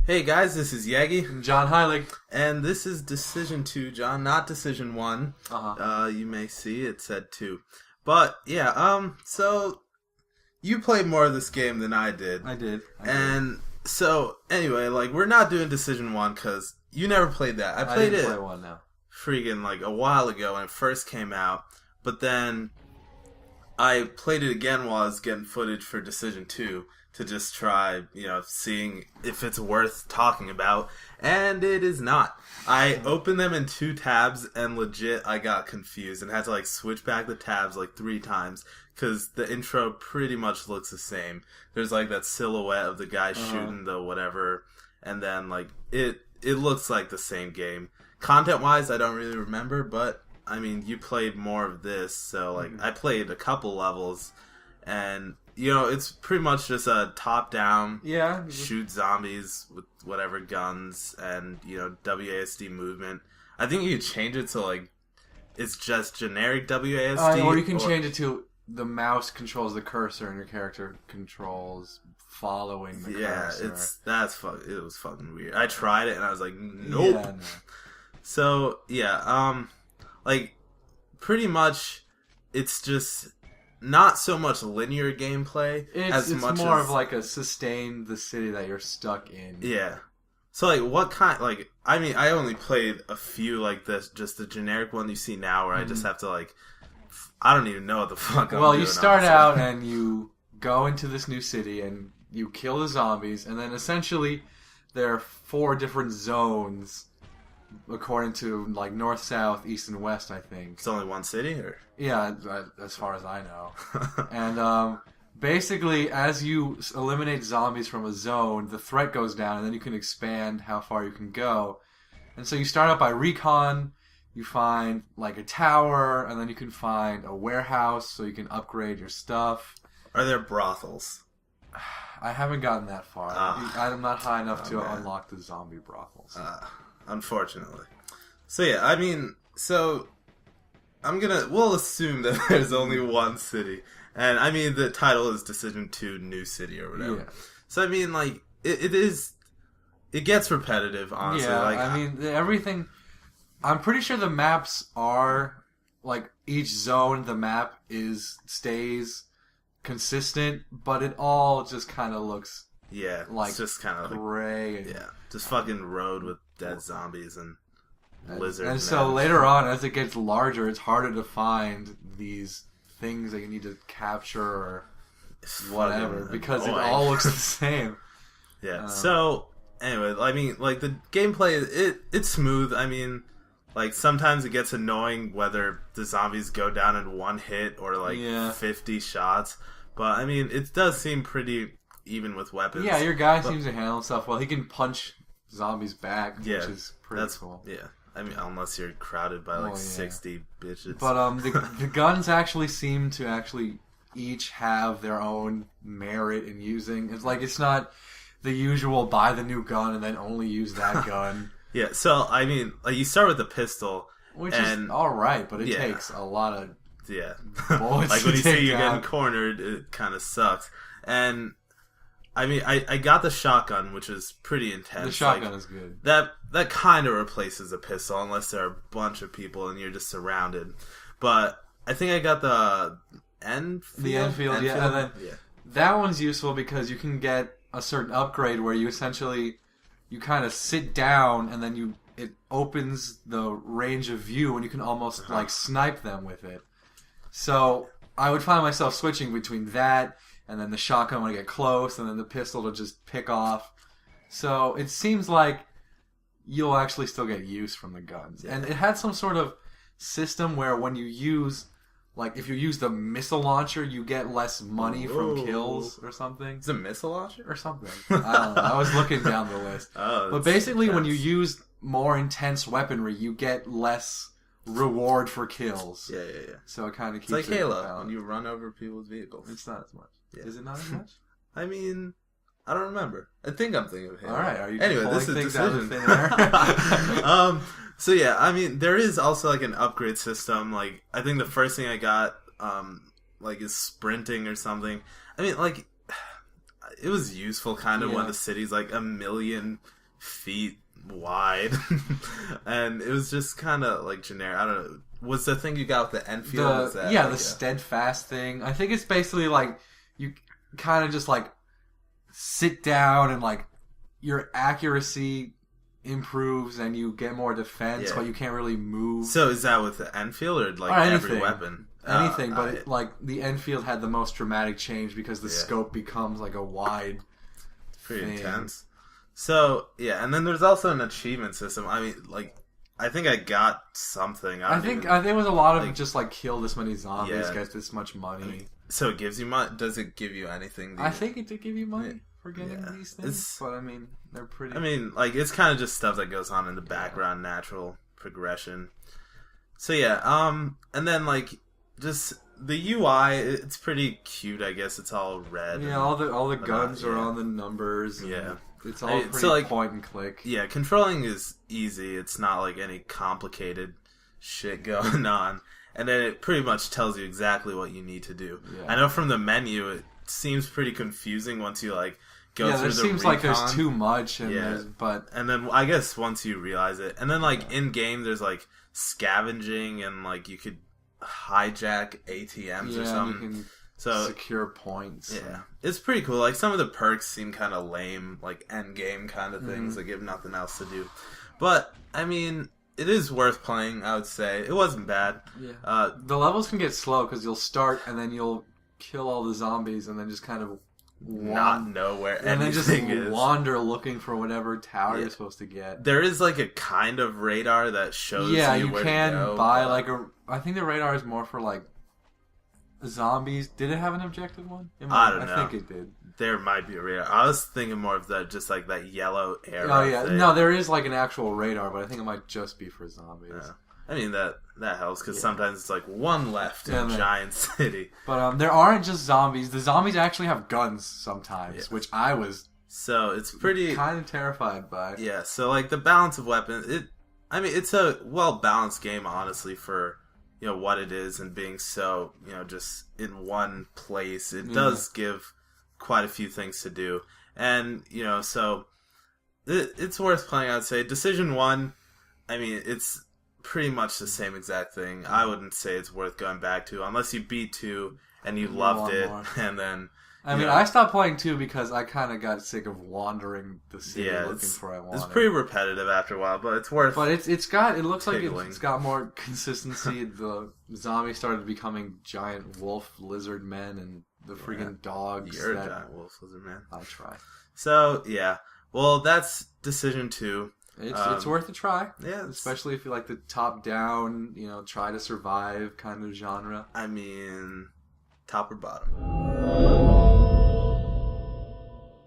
Hey guys, this is Yegues and John Heilig. and this is Decision 2, John, not Decision 1. You may see it said 2. But, yeah, so you played more of this game than I did. I did. So, anyway, we're not doing Decision 1 because you never played that. I played didn't it play one now. freaking, a while ago when it first came out. But then I played it again while I was getting footage for Decision 2 to just try, seeing if it's worth talking about. And it is not. I opened them in 2 tabs and legit I got confused and had to switch back the tabs 3 times because the intro pretty much looks the same. There's that silhouette of the guy shooting the whatever, and then it looks like the same game. Content-wise, I don't really remember, but I mean, you played more of this, so I played a couple levels, and it's pretty much just a top-down, shoot zombies with whatever guns, and WASD movement. I think you could change it to it's just generic WASD, or you can change it to the mouse controls the cursor and your character controls following the cursor. It was fucking weird. I tried it and I was like, nope. Yeah, no. So pretty much, it's just not so much linear gameplay It's more of a sustain the city that you're stuck in. Yeah. So what kind? I mean, I only played a few like this, just the generic one you see now, where I just have to I don't even know what the fuck I'm doing. Well, you start out and you go into this new city and you kill the zombies, and then essentially there are 4 different zones according to north, south, east, and west. I think it's only one city, or yeah, as far as I know. And basically, as you eliminate zombies from a zone, the threat goes down, and then you can expand how far you can go. And so you start out by recon. You find a tower, and then you can find a warehouse so you can upgrade your stuff. Are there brothels? I haven't gotten that far. I'm not high enough to unlock the zombie brothels. Unfortunately. So yeah, I mean, we'll assume that there's only one city. And I mean, the title is Decision 2 New City or whatever. Yeah. So I mean, it gets repetitive, honestly. Yeah, I mean, everything... I'm pretty sure the maps are, each zone, the map stays consistent, but it all just kind of looks... Yeah, it's just kind of gray. Yeah, just fucking road with dead zombies and lizards. And so later on, as it gets larger, it's harder to find these things that you need to capture or whatever, because it all looks the same. Yeah, so, anyway, I mean, the gameplay, it's smooth. I mean... sometimes it gets annoying whether the zombies go down in 1 hit or 50 shots. But I mean, it does seem pretty even with weapons. Yeah, your guy seems to handle stuff well. He can punch zombies back, which is pretty cool. Yeah, I mean, unless you're crowded by 60 bitches. But the guns actually seem to each have their own merit in using. It's not the usual buy the new gun and then only use that gun. Yeah, so, I mean, you start with the pistol. Which is alright, but it takes a lot of bullets when you see you're getting cornered, it kind of sucks. And, I mean, I got the shotgun, which is pretty intense. The shotgun is good. That kind of replaces a pistol, unless there are a bunch of people and you're just surrounded. But I think I got the Enfield. The Enfield, yeah. And then that one's useful because you can get a certain upgrade where you essentially... You kind of sit down, and then it opens the range of view, and you can almost snipe them with it. So I would find myself switching between that, and then the shotgun when I get close, and then the pistol to just pick off. So it seems like you'll actually still get use from the guns. Yeah. And it had some sort of system where when you use... if you use the missile launcher, you get less money from kills or something. It's a missile launcher? Or something. I don't know. I was looking down the list. But basically, when you use more intense weaponry, you get less reward for kills. Yeah. So it kind of keeps it's like Halo, when you run over people's vehicles. It's not as much. Yeah. Is it not as much? I mean... I don't remember. I think I'm thinking of Halo. Alright, are you anyway, this is Decision. So yeah, I mean, there is also an upgrade system. I think the first thing I got, is sprinting or something. I mean, it was useful kind of when the city's like 1 million feet wide, and it was just kind of like generic. I don't know. Was the thing you got with the Enfield? The steadfast thing. I think it's basically like you kind of just like sit down and like your accuracy improves and you get more defense, but you can't really move. So is that with the Enfield or like every weapon? Anything, but like the Enfield had the most dramatic change because the scope becomes like a wide. Pretty intense. So yeah, and then there's also an achievement system. I mean, like, I think I got something. I think it was a lot of just like kill this many zombies, get this much money. I mean, so it gives you money. Does it give you anything? I think it did give you money for getting these things, but I mean, they're pretty. I mean, like, it's kind of just stuff that goes on in the background, natural progression. So yeah, and then like just the UI, it's pretty cute. I guess it's all red. Yeah, all the guns are on the numbers. And it's all pretty so, like, point and click. Yeah, controlling is easy. It's not like any complicated shit going on. And then it pretty much tells you exactly what you need to do. Yeah. I know from the menu, it seems pretty confusing once you like go through the recon. Seems like there's too much. And and then I guess once you realize it, and then like in game, there's like scavenging and like you could hijack ATMs or something. You can secure points. Yeah, it's pretty cool. Like some of the perks seem kind of lame, like end game kind of things. Like you have nothing else to do. But I mean, it is worth playing. I would say it wasn't bad. Yeah. The levels can get slow because you'll start and then you'll kill all the zombies and then just kind of not know where and then just is. Wander looking for whatever tower you're supposed to get. There is like a kind of radar that shows you where can to go, buy like a. I think the radar is more for like zombies. Did it have an objective one? I don't know. I think it did. There might be a radar. I was thinking more of that, just like that yellow arrow. Oh yeah, thing. No, there is like an actual radar, but I think it might just be for zombies. Yeah. I mean that helps because sometimes it's like one left in a giant city. But there aren't just zombies. The zombies actually have guns sometimes, which I was it's pretty kind of terrified by. Yeah, so like the balance of weapons, it's a well balanced game honestly for what it is and being so just in one place. It does give quite a few things to do, and so it's worth playing. I would say Decision 1. I mean, it's pretty much the same exact thing. I wouldn't say it's worth going back to unless you beat 2 and you loved it, and then. I mean, I stopped playing 2 because I kind of got sick of wandering the city looking for what I wanted. It's pretty repetitive after a while, but it's worth. But it looks like it's got more consistency. The zombies started becoming giant wolf lizard men, and the freaking dogs. You're a giant wolf lizard man. I'll try. So yeah, well that's Decision 2. It's worth a try. Yeah, especially if you like the top down, try to survive kind of genre. I mean, top or bottom.